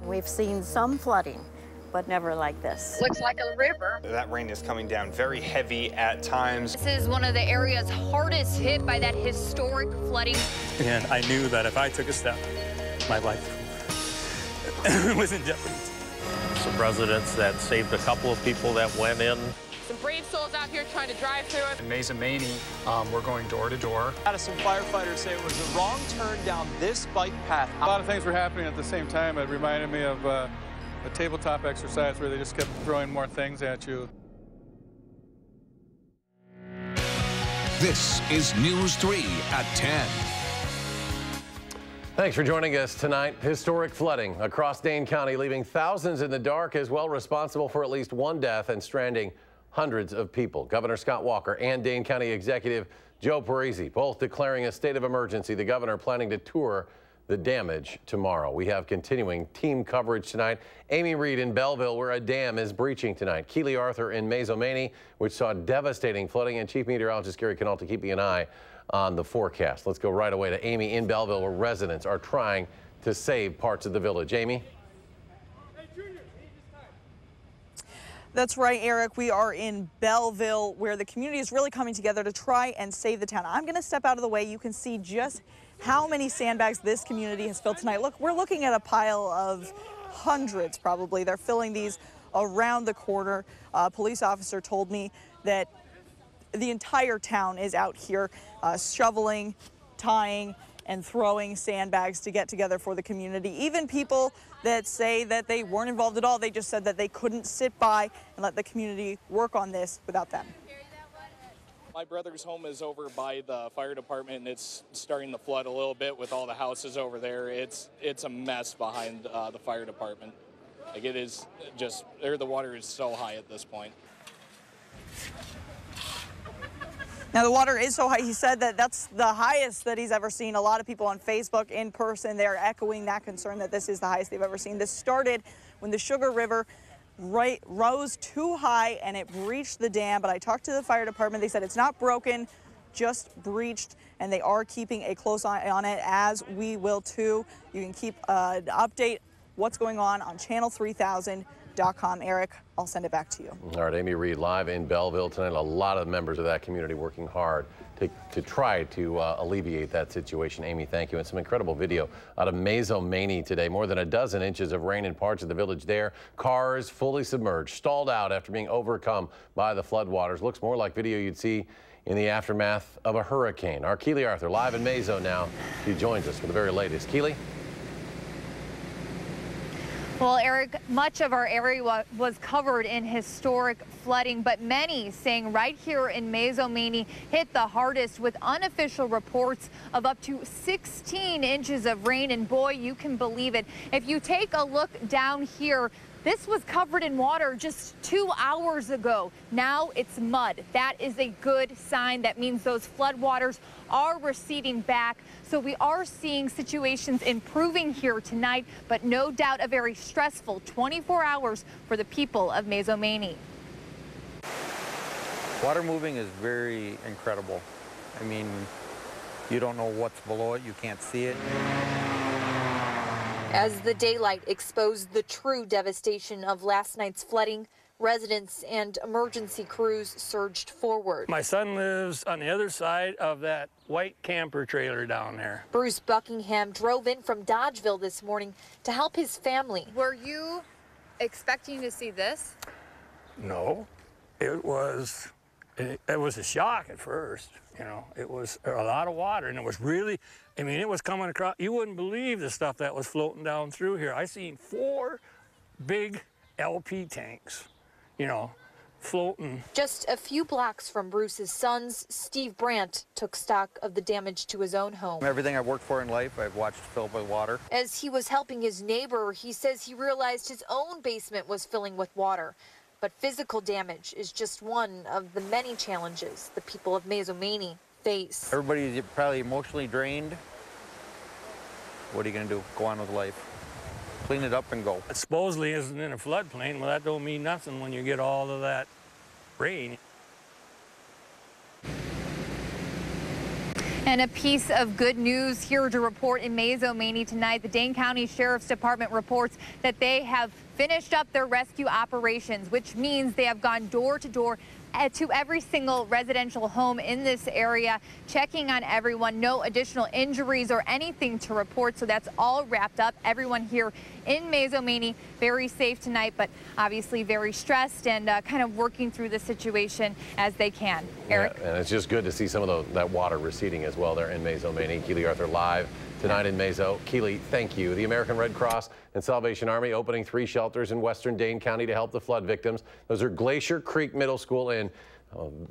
We've seen some flooding, but never like this. Looks like a river. That rain is coming down very heavy at times. This is one of the areas hardest hit by that historic flooding. And I knew that if I took a step, my life was in jeopardy. Some residents that saved a couple of people that went in. Some brave souls out here trying to drive through it. In Mazomanie, we're going door to door. Madison firefighters say it was the wrong turn down this bike path. A lot of things were happening at the same time. It reminded me of a tabletop exercise where they just kept throwing more things at you. This is News 3 at 10. Thanks for joining us tonight. Historic flooding across Dane County, leaving thousands in the dark, as well responsible for at least one death and stranding hundreds of people. Governor Scott Walker and Dane County Executive Joe Parisi both declaring a state of emergency. The governor planning to tour the damage tomorrow. We have continuing team coverage tonight. Amy Reed in Belleville, where a dam is breaching tonight. Keely Arthur in Mazomanie, which saw devastating flooding, and Chief Meteorologist Gary Canalta keeping an eye on the forecast. Let's go right away to Amy in Belleville, where residents are trying to save parts of the village. Amy? That's right, Eric. We are in Belleville, where the community is really coming together to try and save the town. I'm going to step out of the way. You can see just how many sandbags this community has filled tonight. Look, we're looking at a pile of hundreds, probably. They're filling these around the corner. A police officer told me that the entire town is out here shoveling, tying, and throwing sandbags to get together for the community. Even people that say that they weren't involved at all, they just said that they couldn't sit by and let the community work on this without them. My brother's home is over by the fire department, and it's starting to flood a little bit with all the houses over there. It's a mess behind the fire department. Like, it is just, the water is so high at this point. Now, the water is so high, he said that that's the highest that he's ever seen. A lot of people on Facebook in person, they're echoing that concern that this is the highest they've ever seen. This started when the Sugar River rose too high and it breached the dam. But I talked to the fire department. They said it's not broken, just breached, and they are keeping a close eye on it, as we will too. You can keep an update what's going on channel3000.com. Eric, I'll send it back to you. All right, Amy Reed live in Belleville tonight. A lot of members of that community working hard to try to alleviate that situation. Amy, thank you. And some incredible video out of Mazomanie today. More than a dozen inches of rain in parts of the village there. Cars fully submerged, stalled out after being overcome by the floodwaters. Looks more like video you'd see in the aftermath of a hurricane. Our Keely Arthur live in Mazo now. She joins us for the very latest. Keely? Well, Eric, much of our area was covered in historic flooding, but many saying right here in Mazomanie hit the hardest, with unofficial reports of up to 16 inches of rain. And boy, you can believe it. If you take a look down here, this was covered in water just 2 hours ago. Now it's mud. That is a good sign. That means those floodwaters are receding back. So we are seeing situations improving here tonight, but no doubt a very stressful 24 hours for the people of Mazomanie. Water moving is very incredible. I mean, you don't know what's below it. You can't see it. As the daylight exposed the true devastation of last night's flooding, residents and emergency crews surged forward. My son lives on the other side of that white camper trailer down there. Bruce Buckingham drove in from Dodgeville this morning to help his family. Were you expecting to see this? No, it was a shock at first. You know, it was a lot of water, and it was really, I mean, it was coming across. You wouldn't believe the stuff that was floating down through here. I seen 4 big LP tanks, you know, floating. Just a few blocks from Bruce's sons, Steve Brandt took stock of the damage to his own home. Everything I've worked for in life, I've watched fill up with water. As he was helping his neighbor, he says he realized his own basement was filling with water. But physical damage is just one of the many challenges the people of Mazomanie face. Everybody's probably emotionally drained. What are you going to do? Go on with life. Clean it up and go. It supposedly isn't in a floodplain. Well, that don't mean nothing when you get all of that rain. And a piece of good news here to report in Mazo tonight. The Dane County Sheriff's Department reports that they have finished up their rescue operations, which means they have gone door to door to every single residential home in this area, checking on everyone. No additional injuries or anything to report, so that's all wrapped up. Everyone here in Mazo very safe tonight, but obviously very stressed and kind of working through the situation as they can. Eric? Yeah, and it's just good to see some of that water receding as well there in Mazo. Keely Arthur live tonight in Mazo. Keely, thank you. The American Red Cross and Salvation Army opening 3 shelters in western Dane County to help the flood victims. Those are Glacier Creek Middle School and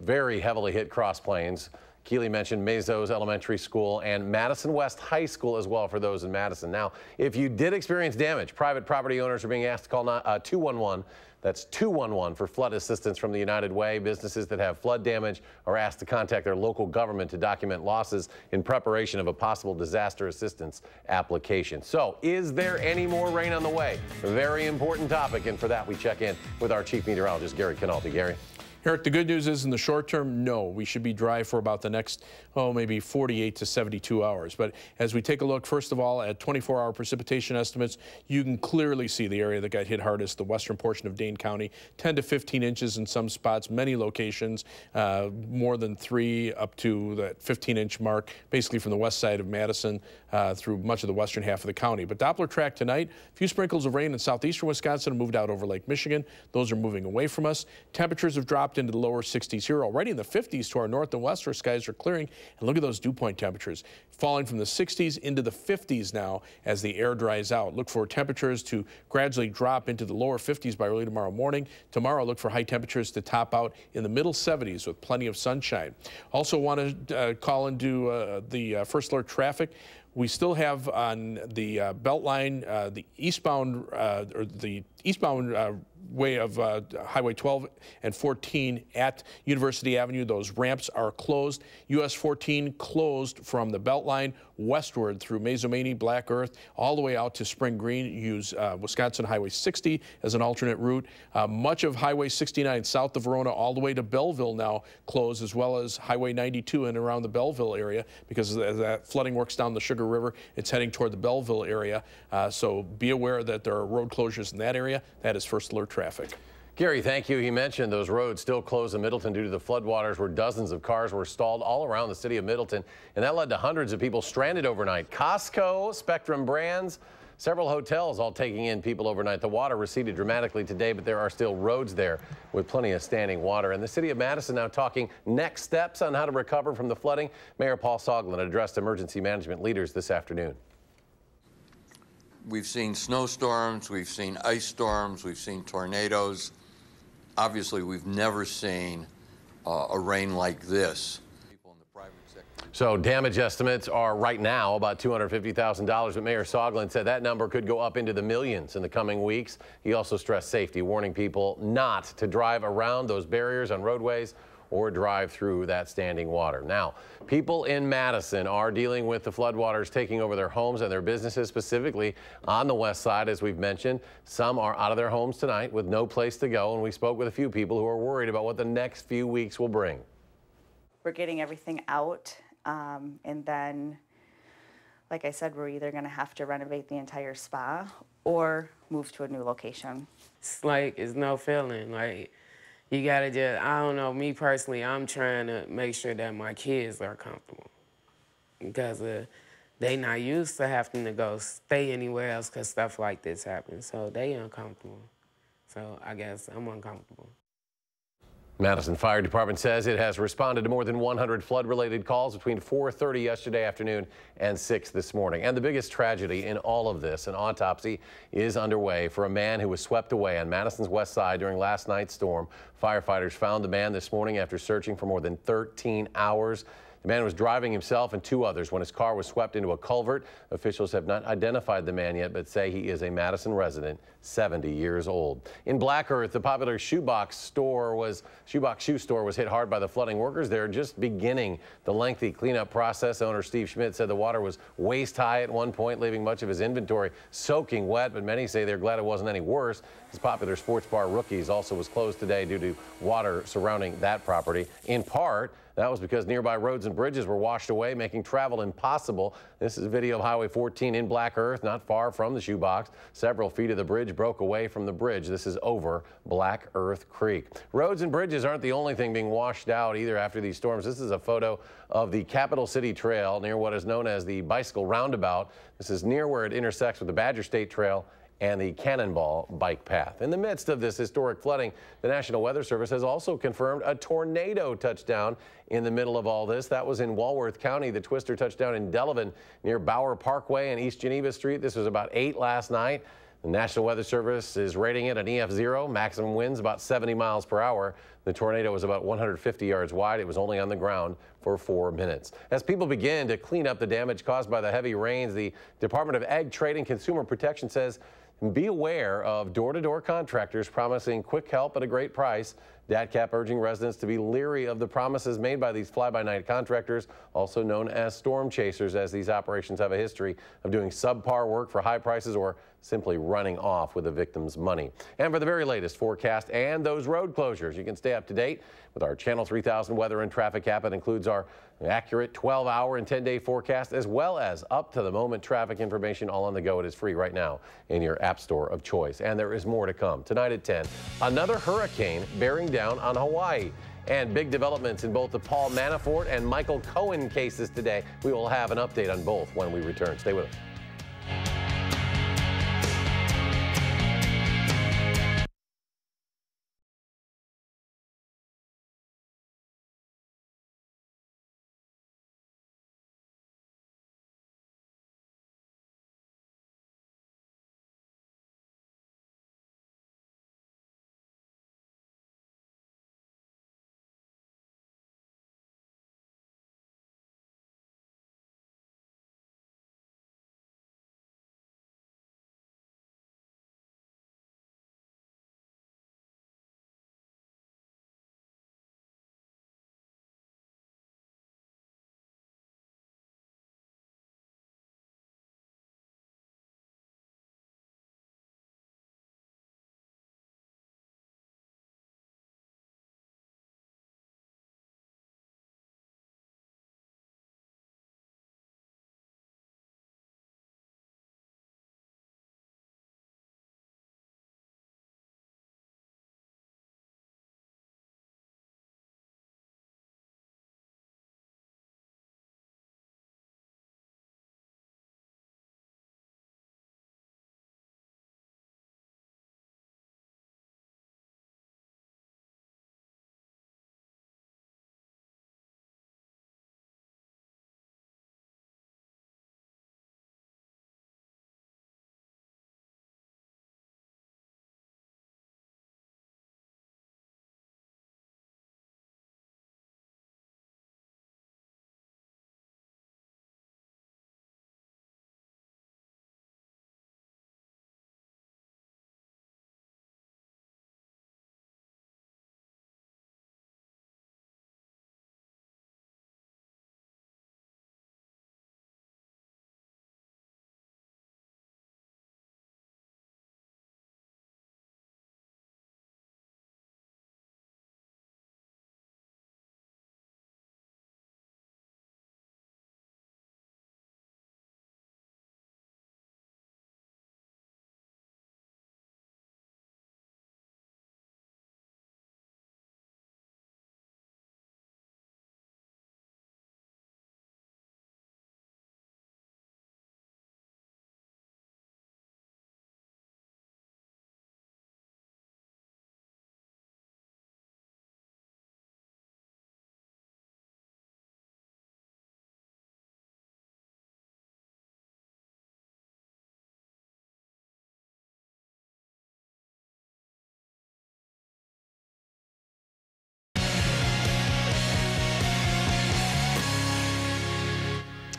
very heavily hit Cross Plains. Keely mentioned Mazo's Elementary School and Madison West High School as well for those in Madison. Now, if you did experience damage, private property owners are being asked to call 211. That's 211 for flood assistance from the United Way. Businesses that have flood damage are asked to contact their local government to document losses in preparation of a possible disaster assistance application. So, is there any more rain on the way? A very important topic, and for that we check in with our chief meteorologist, Gary Canaldi. Gary? Eric, the good news is in the short term, no. We should be dry for about the next, maybe 48 to 72 hours. But as we take a look, first of all, at 24-hour precipitation estimates, you can clearly see the area that got hit hardest, the western portion of Dane County, 10 to 15 inches in some spots, many locations, more than 3 up to that 15-inch mark, basically from the west side of Madison through much of the western half of the county. But Doppler track tonight, a few sprinkles of rain in southeastern Wisconsin have moved out over Lake Michigan. Those are moving away from us. Temperatures have dropped into the lower 60s here, already in the 50s to our north and west where skies are clearing. And look at those dew point temperatures falling from the 60s into the 50s now as the air dries out. Look for temperatures to gradually drop into the lower 50s by early tomorrow morning. Tomorrow, look for high temperatures to top out in the middle 70s with plenty of sunshine. Also want to call into the first alert traffic. We still have on the Beltline, the eastbound way of Highway 12 and 14 at University Avenue. Those ramps are closed. US 14 closed from the Beltline westward through Mazo, Black Earth, all the way out to Spring Green. Use Wisconsin Highway 60 as an alternate route. Much of Highway 69 south of Verona all the way to Belleville now closed, as well as Highway 92 and around the Belleville area, because as that flooding works down the Sugar River, it's heading toward the Belleville area. So be aware that there are road closures in that area. That is first alert traffic. Gary, thank you. He mentioned those roads still closed in Middleton due to the floodwaters, where dozens of cars were stalled all around the city of Middleton, and that led to hundreds of people stranded overnight. Costco, Spectrum Brands, several hotels all taking in people overnight. The water receded dramatically today, but there are still roads there with plenty of standing water. And the city of Madison now talking next steps on how to recover from the flooding. Mayor Paul Soglin addressed emergency management leaders this afternoon. We've seen snowstorms, we've seen ice storms, we've seen tornadoes. Obviously, we've never seen a rain like this. So damage estimates are right now about $250,000, but Mayor Soglin said that number could go up into the millions in the coming weeks. He also stressed safety, warning people not to drive around those barriers on roadways or drive through that standing water. Now, people in Madison are dealing with the floodwaters taking over their homes and their businesses, specifically on the west side, as we've mentioned. Some are out of their homes tonight with no place to go, and we spoke with a few people who are worried about what the next few weeks will bring. We're getting everything out, and then, like I said, we're either going to have to renovate the entire spa or move to a new location. It's like, it's no feeling. Like, you gotta just, I don't know, me personally, I'm trying to make sure that my kids are comfortable, because they not used to having to go stay anywhere else because stuff like this happens. So they uncomfortable. So I guess I'm uncomfortable. Madison Fire Department says it has responded to more than 100 flood-related calls between 4:30 yesterday afternoon and 6 this morning. And the biggest tragedy in all of this, an autopsy is underway for a man who was swept away on Madison's west side during last night's storm. Firefighters found the man this morning after searching for more than 13 hours. The man was driving himself and 2 others when his car was swept into a culvert. Officials have not identified the man yet, but say he is a Madison resident, 70 years old. In Black Earth, the popular shoebox shoe store was hit hard by the flooding. Workers there just beginning the lengthy cleanup process. Owner Steve Schmidt said the water was waist high at one point, leaving much of his inventory soaking wet, but many say they're glad it wasn't any worse. His popular sports bar Rookies also was closed today due to water surrounding that property, in part That was because nearby roads and bridges were washed away, making travel impossible. This is a video of Highway 14 in Black Earth, not far from the shoebox. Several feet of the bridge broke away from the bridge. This is over Black Earth Creek. Roads and bridges aren't the only thing being washed out either after these storms. This is a photo of the Capital City Trail near what is known as the Bicycle Roundabout. This is near where it intersects with the Badger State Trail and the Cannonball Bike Path. In the midst of this historic flooding, the National Weather Service has also confirmed a tornado touchdown in the middle of all this. That was in Walworth County. The twister touched down in Delavan near Bauer Parkway and East Geneva Street. This was about 8 last night. The National Weather Service is rating it an EF0, maximum winds about 70 miles per hour. The tornado was about 150 yards wide. It was only on the ground for 4 minutes. As people begin to clean up the damage caused by the heavy rains, the Department of Ag, Trade and Consumer Protection says be aware of door-to-door contractors promising quick help at a great price. DATCAP urging residents to be leery of the promises made by these fly-by-night contractors, also known as storm chasers, as these operations have a history of doing subpar work for high prices or simply running off with the victim's money. And for the very latest forecast and those road closures, you can stay up to date with our Channel 3000 weather and traffic app. It includes our accurate 12-hour and 10-day forecast, as well as up-to-the-moment traffic information all on the go. It is free right now in your app store of choice. And there is more to come. Tonight at 10, another hurricane bearing down on Hawaii. And big developments in both the Paul Manafort and Michael Cohen cases today. We will have an update on both when we return. Stay with us.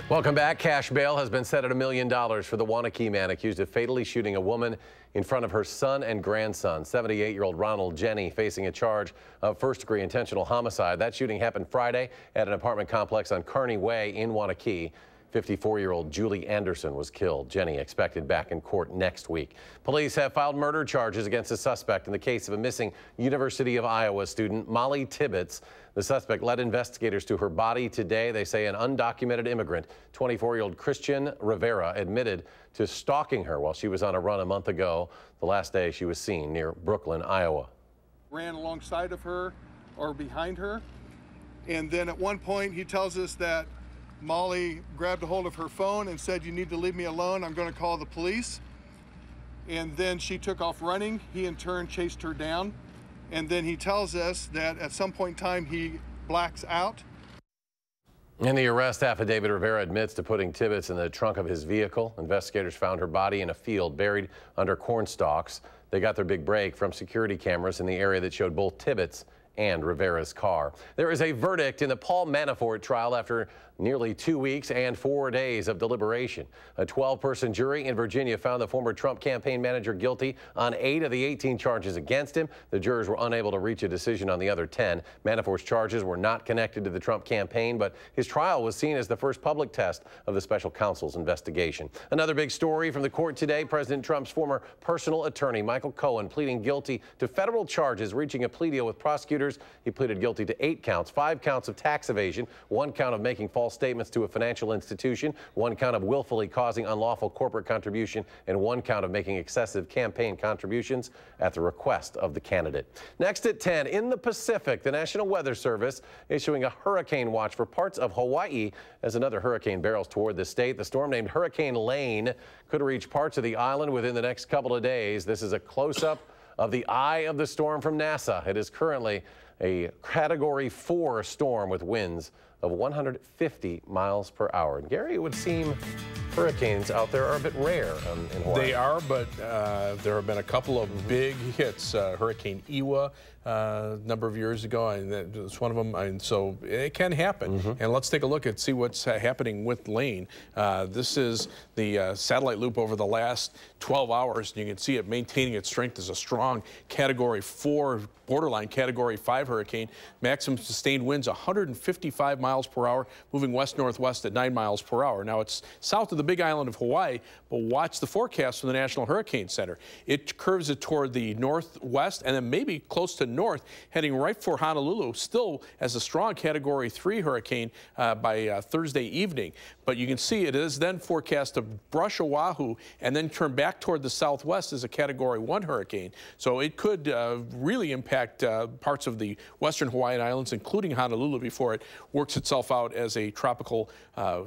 Welcome back. Cash bail has been set at $1 million for the Wanakee man accused of fatally shooting a woman in front of her son and grandson. 78-year-old Ronald Jenny facing a charge of first-degree intentional homicide. That shooting happened Friday at an apartment complex on Kearney Way in Wanakee. 54-year-old Julie Anderson was killed. Jenny expected back in court next week. Police have filed murder charges against a suspect in the case of a missing University of Iowa student, Molly Tibbetts. The suspect led investigators to her body today. They say an undocumented immigrant, 24-year-old Christian Rivera, admitted to stalking her while she was on a run a month ago, the last day she was seen near Brooklyn, Iowa. Ran alongside of her or behind her, and then at one point he tells us that Molly grabbed a hold of her phone and said, "You need to leave me alone, I'm going to call the police." And then she took off running. He in turn chased her down, and then he tells us that at some point in time he blacks out. In the arrest affidavit, Rivera admits to putting Tibbetts in the trunk of his vehicle. Investigators found her body in a field buried under corn stalks. They got their big break from security cameras in the area that showed both Tibbetts and Rivera's car. There is a verdict in the Paul Manafort trial after nearly 2 weeks and 4 days of deliberation. A 12-person jury in Virginia found the former Trump campaign manager guilty on 8 of the 18 charges against him. The jurors were unable to reach a decision on the other 10. Manafort's charges were not connected to the Trump campaign, but his trial was seen as the first public test of the special counsel's investigation. Another big story from the court today, President Trump's former personal attorney, Michael Cohen, pleading guilty to federal charges, reaching a plea deal with prosecutors. He pleaded guilty to 8 counts, 5 counts of tax evasion, 1 count of making false statements to a financial institution, 1 count of willfully causing unlawful corporate contribution, and 1 count of making excessive campaign contributions at the request of the candidate. Next at 10, in the Pacific, the National Weather Service issuing a hurricane watch for parts of Hawaii as another hurricane barrels toward the state. The storm, named Hurricane Lane, could reach parts of the island within the next couple of days. This is a close-up of the eye of the storm from NASA. It is currently a Category 4 storm with winds of 150 miles per hour. And Gary, it would seem hurricanes out there are a bit rare in Hawaii. They are, but there have been a couple of big hits. Hurricane Iwa a number of years ago, and that's one of them. And so it can happen. And let's take a look and see what's happening with Lane. This is the satellite loop over the last 12 hours. And you can see it maintaining its strength as a strong Category 4, borderline Category 5 hurricane. Maximum sustained winds 155 miles per hour, moving west-northwest at 9 miles per hour. Now, it's south of the Big Island of Hawaii, but watch the forecast from the National Hurricane Center. It curves it toward the northwest and then maybe close to north, heading right for Honolulu, still as a strong Category 3 hurricane by Thursday evening. But you can see it is then forecast to brush Oahu and then turn back toward the southwest as a Category 1 hurricane. So it could really impact parts of the western Hawaiian Islands, including Honolulu, before it works itself out as a tropical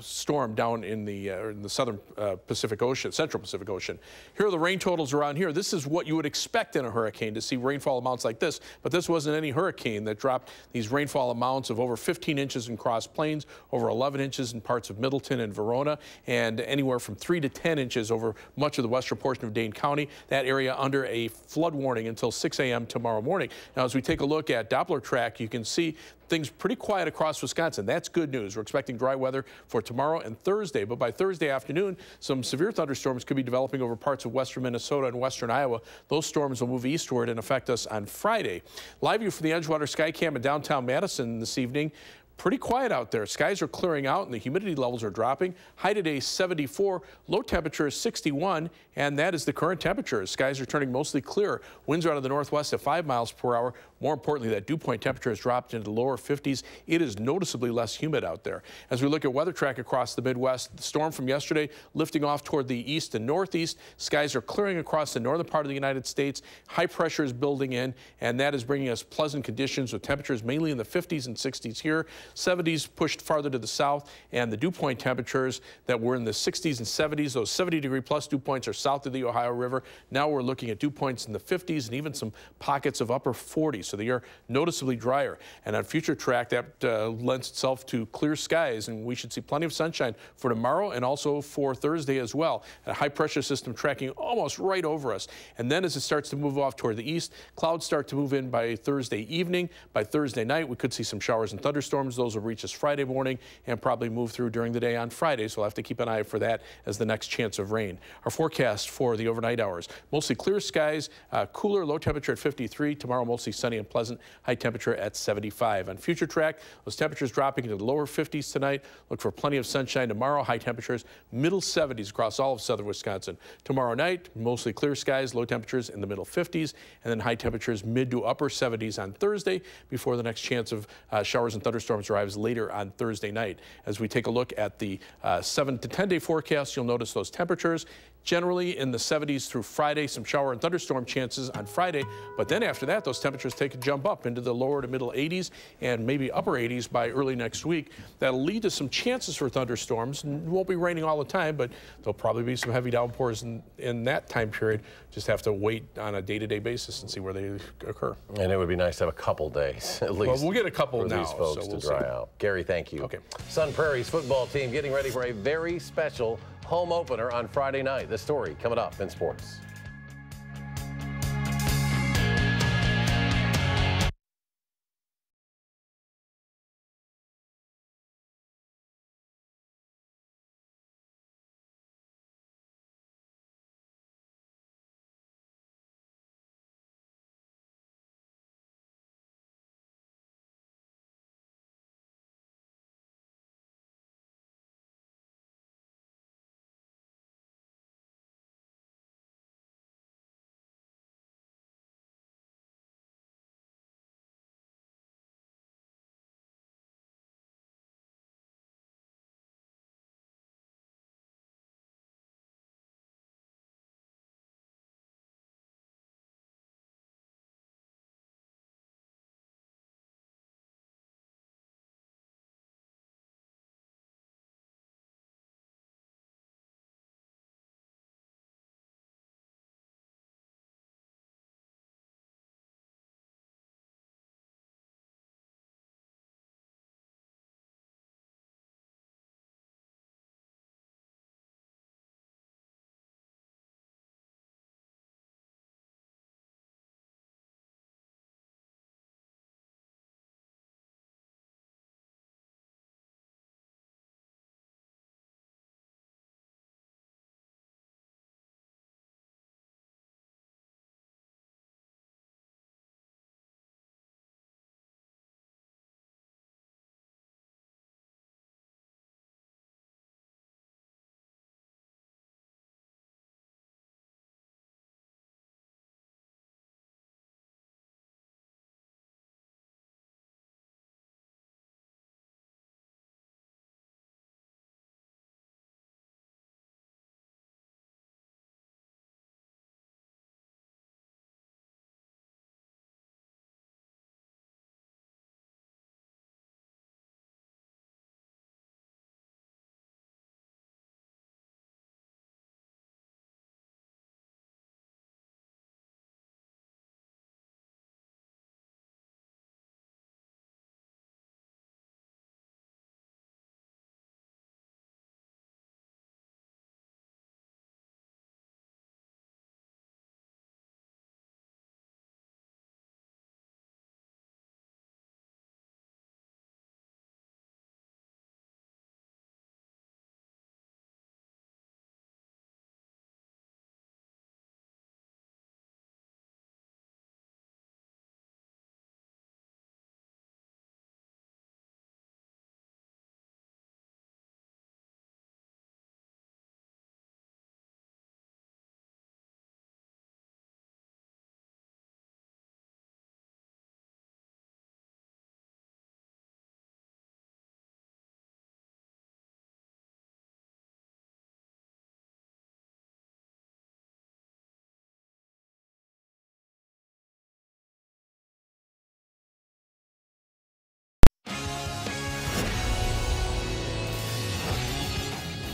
storm down in the southern Pacific Ocean, central Pacific Ocean. Here are the rain totals around here. This is what you would expect in a hurricane, to see rainfall amounts like this, but this wasn't any hurricane that dropped these rainfall amounts of over 15 inches in Cross Plains, over 11 inches in parts of Middleton and Verona, and anywhere from 3 to 10 inches over much of the western portion of Dane County. That area under a flood warning until 6 a.m. tomorrow morning. Now, as we take a look at Doppler track, you can see things pretty quiet across Wisconsin. That's good news. We're expecting dry weather for tomorrow and Thursday, but by Thursday afternoon, some severe thunderstorms could be developing over parts of western Minnesota and western Iowa. Those storms will move eastward and affect us on Friday. Live view from the Edgewater Skycam in downtown Madison this evening. Pretty quiet out there. Skies are clearing out and the humidity levels are dropping. High today 74, low temperature is 61, and that is the current temperature. Skies are turning mostly clear. Winds are out of the northwest at 5 miles per hour. More importantly, that dew point temperature has dropped into the lower 50s. It is noticeably less humid out there. As we look at weather track across the Midwest, the storm from yesterday lifting off toward the east and northeast. Skies are clearing across the northern part of the United States. High pressure is building in, and that is bringing us pleasant conditions with temperatures mainly in the 50s and 60s here. 70s pushed farther to the south, and the dew point temperatures that were in the 60s and 70s, those 70-degree plus dew points are south of the Ohio River. Now we're looking at dew points in the 50s and even some pockets of upper 40s, so the air noticeably drier. And on future track, that lends itself to clear skies, and we should see plenty of sunshine for tomorrow and also for Thursday as well. A high-pressure system tracking almost right over us. And then as it starts to move off toward the east, clouds start to move in by Thursday evening. By Thursday night, we could see some showers and thunderstorms. Those will reach us Friday morning and probably move through during the day on Friday, so we'll have to keep an eye for that as the next chance of rain. Our forecast for the overnight hours, mostly clear skies, cooler, low temperature at 53. Tomorrow, mostly sunny. and pleasant, high temperature at 75. On future track, those temperatures dropping into the lower 50s tonight. Look for plenty of sunshine tomorrow. High temperatures, middle 70s across all of southern Wisconsin. Tomorrow night, mostly clear skies, low temperatures in the middle 50s, and then high temperatures mid to upper 70s on Thursday before the next chance of showers and thunderstorms arrives later on Thursday night. As we take a look at the 7 to 10 day forecast, you'll notice those temperatures generally in the 70s through Friday, some shower and thunderstorm chances on Friday, but then after that, those temperatures take a jump up into the lower to middle 80s and maybe upper 80s by early next week. That'll lead to some chances for thunderstorms. It won't be raining all the time, but there'll probably be some heavy downpours in that time period. Just have to wait on a day-to-day basis and see where they occur. And it would be nice to have a couple days at least. Well, we'll get a couple for now, these folks so we'll to dry out. Gary, thank you. Okay. Sun Prairie's football team getting ready for a very special home opener on Friday night. The story coming up in sports.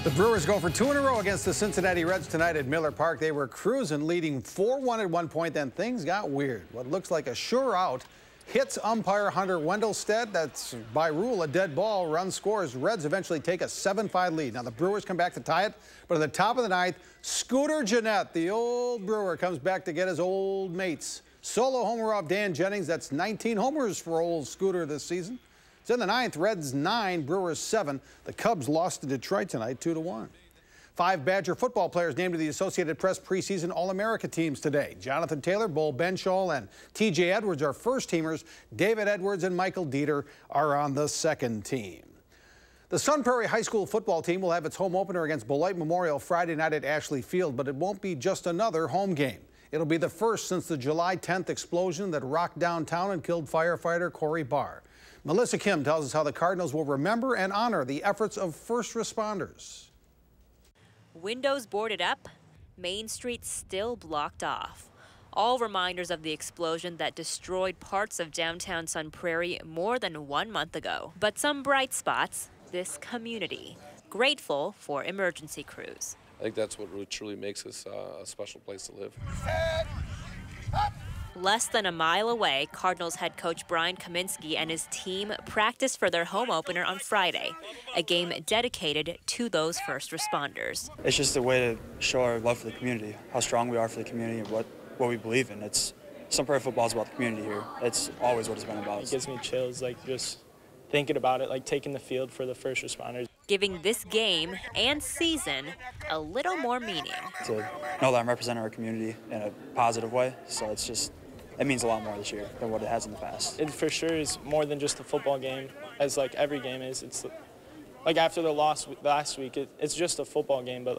The Brewers go for 2 in a row against the Cincinnati Reds tonight at Miller Park. They were cruising, leading 4-1 at one point, then things got weird. What looks like a sure out hits umpire Hunter Wendelstedt. That's by rule a dead ball. Run scores. Reds eventually take a 7-5 lead. Now the Brewers come back to tie it, but at the top of the ninth, Scooter Gennett, the old Brewer, comes back to get his old mates. Solo homer off Dan Jennings. That's 19 homers for old Scooter this season. It's in the ninth. Reds 9, Brewers 7. The Cubs lost to Detroit tonight 2-1. 5 Badger football players named to the Associated Press preseason All-America teams today. Jonathan Taylor, Bo Benschall, and T.J. Edwards are first-teamers. David Edwards and Michael Dieter are on the second team. The Sun Prairie High School football team will have its home opener against Beloit Memorial Friday night at Ashley Field, but it won't be just another home game. It'll be the first since the July 10th explosion that rocked downtown and killed firefighter Corey Barr. Melissa Kim tells us how the Cardinals will remember and honor the efforts of first responders. Windows boarded up, Main Street still blocked off. All reminders of the explosion that destroyed parts of downtown Sun Prairie more than 1 month ago. But some bright spots, this community, grateful for emergency crews. I think that's what really truly makes us a special place to live. Less than a mile away, Cardinals head coach Brian Kaminsky and his team practiced for their home opener on Friday, a game dedicated to those first responders. It's just a way to show our love for the community, how strong we are for the community, and what we believe in. Sun Prairie football is about the community here. It's always what it's been about. It gives me chills, just thinking about it, taking the field for the first responders. Giving this game and season a little more meaning. To know that I'm representing our community in a positive way, so it means a lot more this year than what it has in the past. It for sure is more than just a football game, as every game is. It's after the loss last week, it's just a football game, but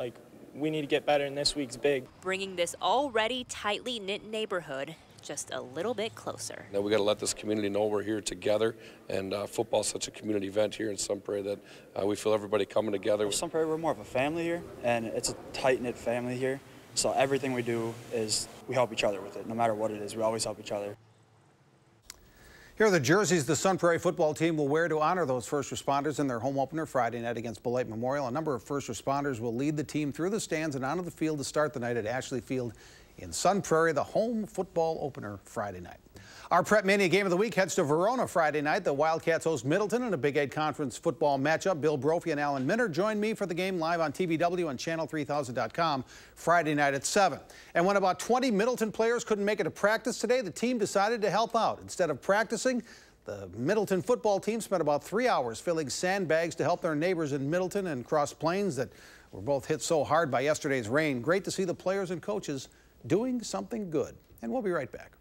we need to get better, and this week's big. Bringing this already tightly knit neighborhood just a little bit closer. Now we got to let this community know we're here together, and football is such a community event here in Sun Prairie that we feel everybody coming together. Sun Prairie, we're more of a family here, and it's a tight-knit family here. So everything we do is we help each other with it. No matter what it is, we always help each other. Here are the jerseys the Sun Prairie football team will wear to honor those first responders in their home opener Friday night against Beloit Memorial. A number of first responders will lead the team through the stands and onto the field to start the night at Ashley Field in Sun Prairie, the home football opener Friday night. Our Prep Mania Game of the Week heads to Verona Friday night. The Wildcats host Middleton in a Big 8 Conference football matchup. Bill Brophy and Alan Minner join me for the game live on TVW and Channel3000.com Friday night at 7. And when about 20 Middleton players couldn't make it to practice today, the team decided to help out. Instead of practicing, the Middleton football team spent about 3 hours filling sandbags to help their neighbors in Middleton and Cross Plains that were both hit so hard by yesterday's rain. Great to see the players and coaches doing something good. And we'll be right back.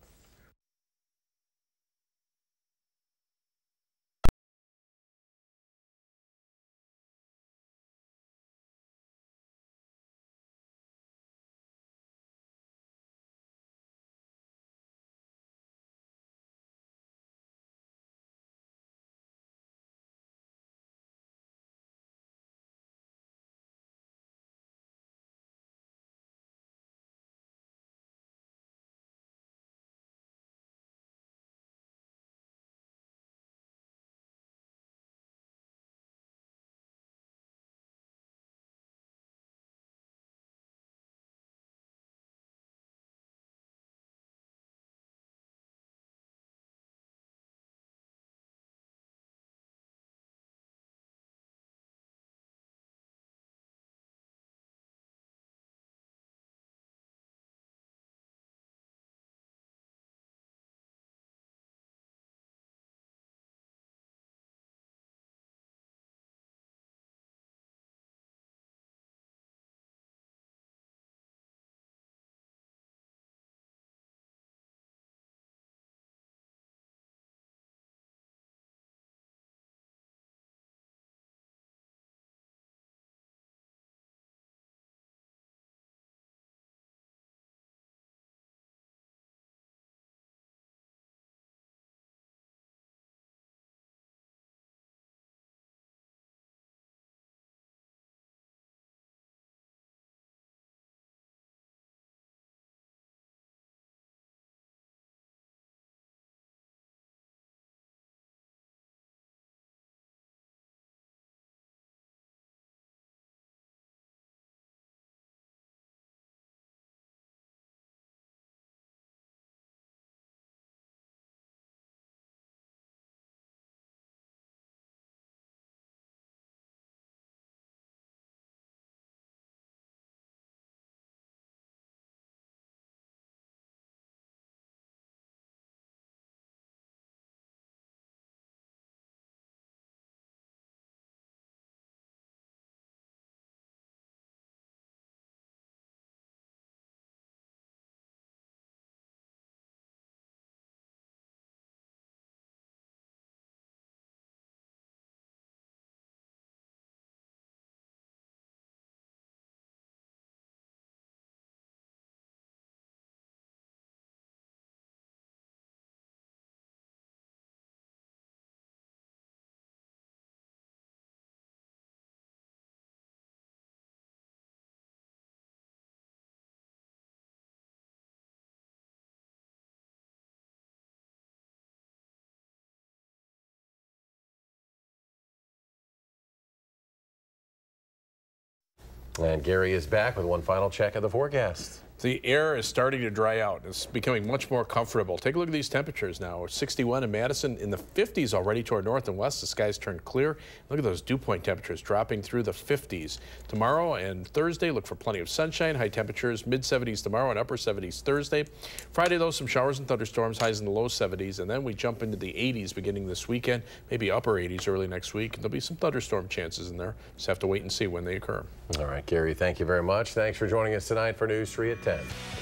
And Gary is back with one final check of the forecast. The air is starting to dry out. It's becoming much more comfortable. Take a look at these temperatures now. 61 in Madison, in the 50s already toward north and west. The skies turned clear. Look at those dew point temperatures dropping through the 50s. Tomorrow and Thursday, look for plenty of sunshine. High temperatures, mid-70s tomorrow and upper 70s Thursday. Friday, though, some showers and thunderstorms, highs in the low 70s. And then we jump into the 80s beginning this weekend, maybe upper 80s early next week. There'll be some thunderstorm chances in there. Just have to wait and see when they occur. All right, Gary, thank you very much. Thanks for joining us tonight for News 3 at 10.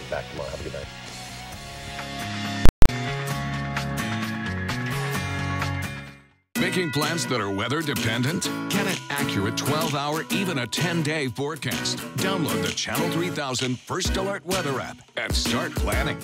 Back tomorrow. Have a good night. Making plans that are weather dependent? Get an accurate 12-hour, even a 10-day forecast. Download the Channel 3000 First Alert Weather app and start planning.